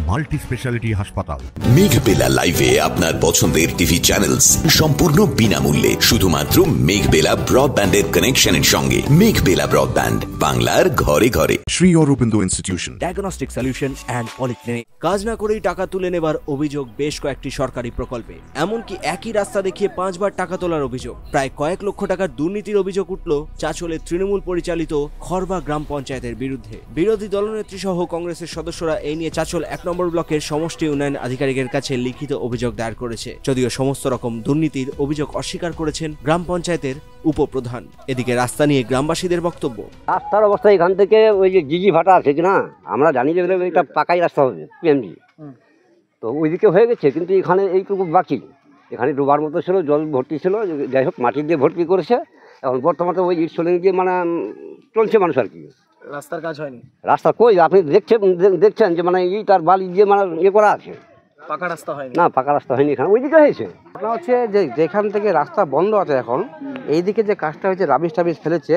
Multi speciality হাসপাতাল। মেঘবেলা লাইভে আপনার পছন্দের টিভি চ্যানেলস সম্পূর্ণ বিনামূল্যে, শুধুমাত্র মেঘবেলা ব্রডব্যান্ডের কানেকশনের সঙ্গে। মেঘবেলা ব্রডব্যান্ড, বাংলার ঘরে ঘরে। Shri Aurobindo institution, diagnostic solution and polyclinic. কাজ না করেই টাকা তুলে নেবার অভিযোগ বেশ কয়েকটি সরকারি প্রকল্পে। এমনকি একই রাস্তা দেখিয়ে 5 বার টাকা তোলার অভিযোগ। প্রায় কয়েক লক্ষ টাকার দুর্নীতির অভিযোগ উঠল চাঁচলের তৃণমূল পরিচালিত খড়বা গ্রাম পঞ্চায়েতের বিরুদ্ধে। বিরোধী দলনেত্রী সহ কংগ্রেসের সদস্যরা এই নিয়ে চাঁচল 1 নম্বর ব্লকের সমষ্টি উন্নয়ন আধিকারিকের কাছে লিখিত অভিযোগ দায়ের করেছে। যদিও সমস্ত রকম দুর্নীতির অভিযোগ অস্বীকার করেছেন গ্রাম পঞ্চায়েতের উপপ্রধান। এদিকে রাস্তা নিয়ে গ্রামবাসীদের বক্তব্য। রাস্তার অবস্থা এখান থেকে ওই যে জিজি ভাটা আছে না, আমরা জানি যে এটা পাকাই রাস্তা হবে পিএমজি, তো ওইদিকে হয়ে গেছে, কিন্তু এখানে এইটুকু বাকি। এখানে ডোবার মতো ছিল, জল ভর্তি ছিল, যাই হোক মাটি দিয়ে ভর্তি করেছে। এখন বর্তমানে ওই ইট সোলিং দিয়ে মানে চলছে মানুষ আর কি। রাস্তার কাজ হয়নি। রাস্তা কই আপনি দেখছেন যে মানে ইট আর বালি দিয়ে মানে ইয়ে করা আছে, পাকা রাস্তা হয়নি। না পাকা রাস্তা হয়নি, এখানে ওইদিকে হয়েছে। আপনার হচ্ছে যে যেখান থেকে রাস্তা বন্ধ আছে এখন, এইদিকে যে কাজটা হয়েছে, রাবিশ টাবিশ ফেলেছে,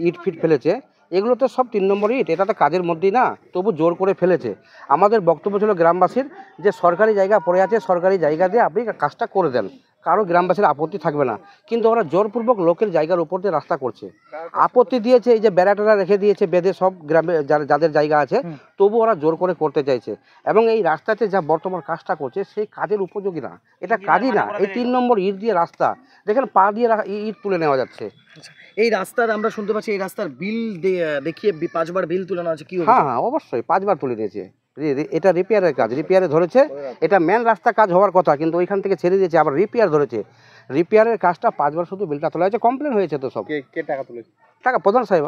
ইট ফিট ফেলেছে, এগুলো তো সব 3 নম্বর ইট, এটা তো কাজের মধ্যেই না, তবু জোর করে ফেলেছে। আমাদের বক্তব্য ছিল গ্রামবাসীর যে সরকারি জায়গা পড়ে আছে, সরকারি জায়গা দিয়ে আপনি কাজটা করে দেন, কারো গ্রামবাসীর আপত্তি থাকবে না। কিন্তু ওরা জোরপূর্বক লোকের জায়গার উপর দিয়ে রাস্তা করছে। আপত্তি দিয়েছে এই যে বেড়াটেরা রেখে দিয়েছে বেঁধে সব গ্রামে যাদের জায়গা আছে, তবু ওরা জোর করে করতে চাইছে। এবং এই রাস্তাতে যা বর্তমান কাজটা করছে সেই কাজের উপযোগী না, এটা কাজই না। এই 3 নম্বর ইট দিয়ে রাস্তা, দেখেন পা দিয়ে ইট তুলে নেওয়া যাচ্ছে। এই রাস্তার আমরা শুনতে পাচ্ছি এই রাস্তার বিল দেখিয়ে 5 বার বিল তুলে নেওয়া হচ্ছে। কি? হ্যাঁ হ্যাঁ, অবশ্যই 5 বার তুলে দিয়েছে। এটা রিপেয়ারের কাজ, রিপেয়ারে ধরেছে। এটা মেন রাস্তা কাজ হওয়ার কথা, কিন্তু ওইখান থেকে ছেড়ে দিয়েছে, আবার রিপেয়ার ধরেছে। রিপেয়ারের কাজটা 5 বার শুধু বিলটা তোলা হয়েছে, কমপ্লেন হয়েছে তো সব। কে টাকা তুলেছে? টাকা প্রধান সাহেব।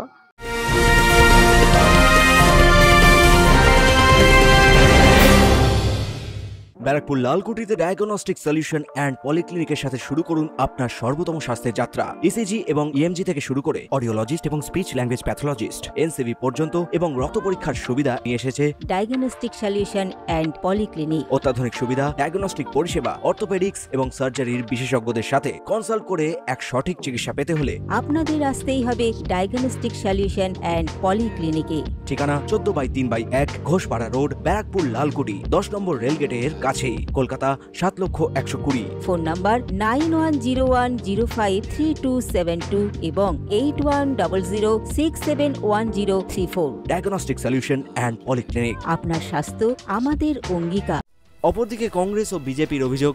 ব্যারাকপুর লালকুটিতে ডায়াগনস্টিক সলিউশন অ্যান্ড পলিক্লিনিকের সাথে শুরু করুন আপনার সর্বোত্তম স্বাস্থ্যের যাত্রা। ইসিজি এবং ইএমজি থেকে শুরু করে অডিওলজিস্ট এবং স্পিচ ল্যাঙ্গুয়েজ প্যাথোলজিস্ট, এনসিভি পর্যন্ত এবং রক্ত পরীক্ষার সুবিধা নিয়ে এসেছে ডায়াগনস্টিক সলিউশন অ্যান্ড পলিক্লিনিক। অত্যাধুনিক সুবিধা, ডায়াগনস্টিক পরিষেবা, অর্থোপেডিক্স এবং সার্জারির বিশেষজ্ঞদের সাথে কনসাল্ট করে এক সঠিক চিকিৎসা পেতে হলে আপনাদের আসতেই হবে ডায়াগনস্টিক সলিউশন অ্যান্ড পলিক্লিনিকে। ঠিকানা 14/3/1 ঘোষপাড়া রোড, ব্যারাকপুর লালকুটি, 10 নম্বর রেলগেটের কাছেই, কলকাতা 7,20,020। ফোন নাম্বার 9101053272 এবং 8100671034। ডায়াগনস্টিক সলিউশন অ্যান্ড পলিক্লিনিক, আপনার স্বাস্থ্য আমাদের অঙ্গীকার। অপরদিকে কংগ্রেস ও বিজেপির অভিযোগ,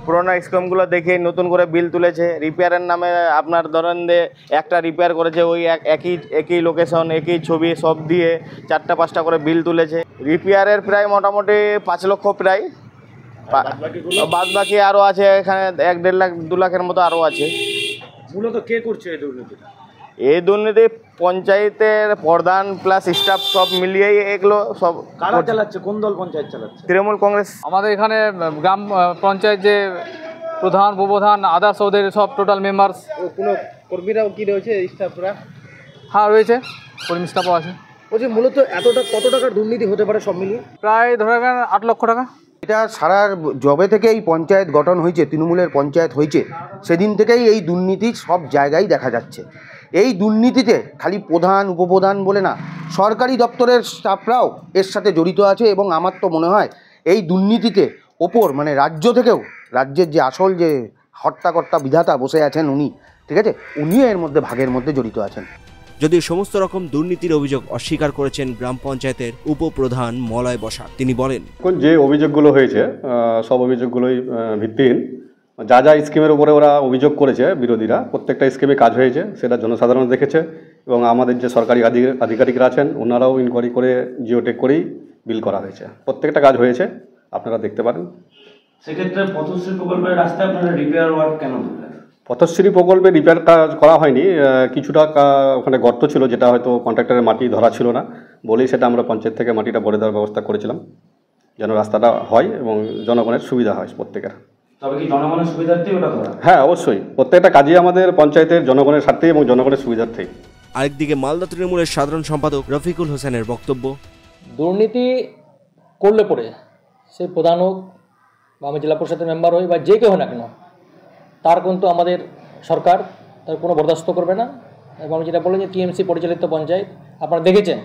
পুরোনো স্কিমগুলো দেখে নতুন করে বিল তুলেছে। রিপেয়ারের নামে আপনার ধরেন একটা রিপেয়ার করেছে, ওই একই লোকেশন, একই ছবি সব দিয়ে 4টা-5টা করে বিল তুলেছে। রিপেয়ারের প্রায় মোটামুটি 5 লক্ষ প্রায়, বাদ বাকি আরও আছে, এখানে 1-1.5 লাখ 2 লাখের মতো আরও আছে। মূলত কে করছে এই দুর্নীতি? এই দুর্নীতি পঞ্চায়েতের প্রধান প্লাস স্টাফ সব মিলিয়েই এগুলো সব। কারা চালাচ্ছে? কোন দল পঞ্চায়েত চালাচ্ছে? তৃণমূল কংগ্রেস। আমাদের এখানে গ্রাম পঞ্চায়েত যে প্রধান, উপপ্রধান, আদার্স ওদের সব টোটাল মেম্বার্স। কোনো কর্মীরাও কি রয়েছে, স্টাফরা? হ্যাঁ রয়েছে, কর্মী স্টাফও আছে। বলছি মূলত কত টাকার দুর্নীতি হতে পারে সব মিলিয়ে? প্রায় ধরে গেলেন 8 লক্ষ টাকা। এটা সারা জবে থেকে এই পঞ্চায়েত গঠন হয়েছে, তৃণমূলের পঞ্চায়েত হয়েছে, সেদিন থেকেই এই দুর্নীতি সব জায়গায় দেখা যাচ্ছে। এই দুর্নীতিতে খালি প্রধান উপপ্রধান বলে না, সরকারি দপ্তরের স্টাফরাও এর সাথে জড়িত আছে। এবং আমার তো মনে হয় এই দুর্নীতিতে ওপর মানে রাজ্য থেকেও, রাজ্যের যে আসল যে হর্তাকর্তা বিধাতা বসে আছেন উনি, ঠিক আছে, উনিও এর মধ্যে ভাগের মধ্যে জড়িত আছেন। যদিও সমস্ত রকম দুর্নীতির অভিযোগ অস্বীকার করেছেন গ্রাম পঞ্চায়েতের উপপ্রধান মলয় বসাক। তিনি বলেন, যে অভিযোগগুলো হয়েছে সব অভিযোগগুলোই ভিত্তিহীন। যা যা স্কিমের উপরে ওরা অভিযোগ করেছে বিরোধীরা, প্রত্যেকটা স্কিমে কাজ হয়েছে, সেটা জনসাধারণ দেখেছে। এবং আমাদের যে সরকারি আধিকারিকরা আছেন ওনারাও ইনকোয়ারি করে জিওটেক করেই বিল করা হয়েছে। প্রত্যেকটা কাজ হয়েছে, আপনারা দেখতে পারেন। সেক্ষেত্রে পথশ্রী প্রকল্পের রাস্তায় আপনারা রিপেয়ার ওয়ার্ক কেন দিলেন? পথশ্রী প্রকল্পে রিপেয়ার কাজ করা হয়নি, কিছুটা ওখানে গর্ত ছিল যেটা হয়তো কন্ট্রাক্টরের মাটি ধরা ছিল না বলেই সেটা আমরা পঞ্চায়েত থেকে মাটিটা ভরে দেওয়ার ব্যবস্থা করেছিলাম, যেন রাস্তাটা হয় এবং জনগণের সুবিধা হয় প্রত্যেকের। তবে কি জনগণের সুবিধার্থেই ওটা ধরা? হ্যাঁ অবশ্যই, প্রত্যেকটা কাজই আমাদের পঞ্চায়েতের জনগণের স্বার্থে এবং জনগণের সুবিধার্থেই। আরেকদিকে মালদা তৃণমূলের সাধারণ সম্পাদক রফিকুল হোসেনের বক্তব্য, দুর্নীতি করলে পরে সে প্রধান হোক বা আমি জেলা পরিষদের মেম্বার হই বা যে কেউ হয় না কেন, তার কিন্তু আমাদের সরকার তার কোনো বরদাস্ত করবে না। এবং যেটা বলেন যে টিএমসি পরিচালিত পঞ্চায়েত, আপনারা দেখেছেন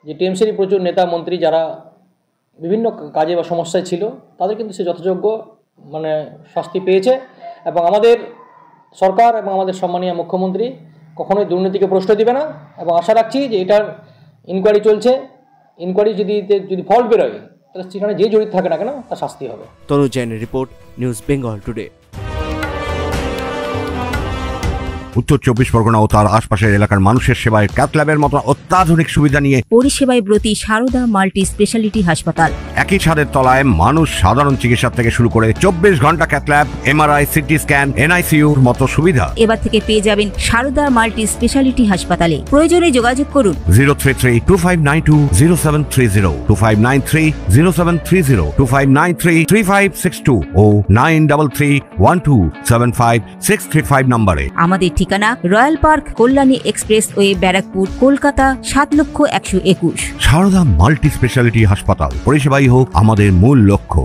যে টিএমসির প্রচুর নেতা মন্ত্রী যারা বিভিন্ন কাজে বা সমস্যায় ছিল, তাদের কিন্তু সে যথাযোগ্য মানে শাস্তি পেয়েছে। এবং আমাদের সরকার এবং আমাদের সম্মানীয় মুখ্যমন্ত্রী কখনোই দুর্নীতিকে প্রশ্রয় দিবে না, এবং আশা রাখছি যে এটার ইনকোয়ারি চলছে, ইনকোয়ারি যদি ফল্ট বেরোয় তাহলে সেখানে যে জড়িত থাকে না কেন তার শাস্তি হবে। তনুজ জৈনের রিপোর্ট, নিউজ বেঙ্গল টুডে। উত্তর 24 পরগনা ও তার আশপাশের এলাকার মানুষের সেবায় ক্যাথ ল্যাবের মতো অত্যাধুনিক সুবিধা নিয়ে পরিষেবায় ব্রতী সারদা মাল্টি স্পেশালিটি হাসপাতাল। একই ছাদের তলায় মানুষ সাধারণ চিকিৎসা থেকে শুরু করে 24 ঘন্টা cath lab, MRI, CT scan, এনআইসিইউর মতো সুবিধা এবার থেকে পেয়ে যাবেন সারদা মাল্টি স্পেশালিটি হাসপাতালে। প্রয়োজনে যোগাযোগ করুন 033-2592-0730, 2593-0730, 2593-3562 ও 9331275635 নম্বরে। আমাদের ঠিকানা royal park, Kalyani expressway, Barrackpore, Kolkata 7,121,000। Sarada multi speciality হাসপাতাল, পরিষেবাই হোক আমাদের মূল লক্ষ্য।